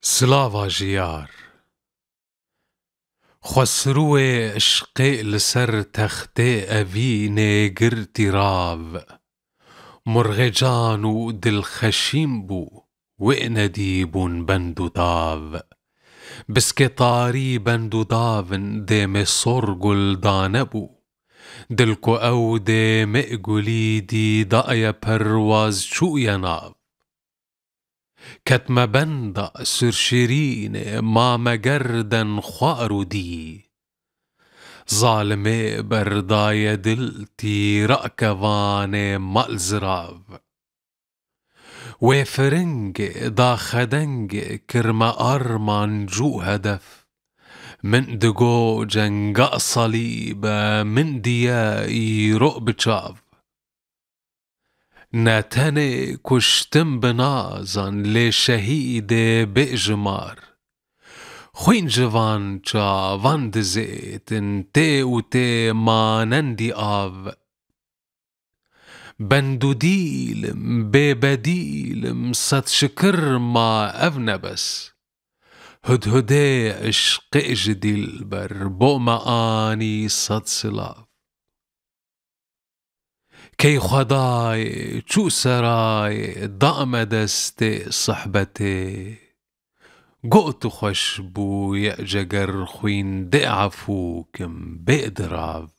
سلاوا جیار خسروی عشقی لسر تخته اوی نگرتی راو مرغ جانو دل خشیم بو و ندیبون بندو داو بسکه طاری بندو داون دم سرگل دانه بو دلکو او دم اگلی دی دای پرواز چوی ناو كتم بندا سرشرين ما مجردن خوارو دي ظالمي برداي دلتي رأكواني مالزراف وفرنج دا خدنج كرما أرمان جو هدف من دقو جنجا صليب من دياي رؤب شاف نتني كشتم بنازن لشهيد بإجمار خوين جوان جا واند زيت انتي وتي ما نندي آف بندو ديلم ببديلم ست شكر ما أفنبس هدهدي عشق اجديل بر بو معاني صد سلاف كي خداي چو سراي دام دستي صحبتي قوت خوش بو يأجگر خوين دي عفوكم بقدراف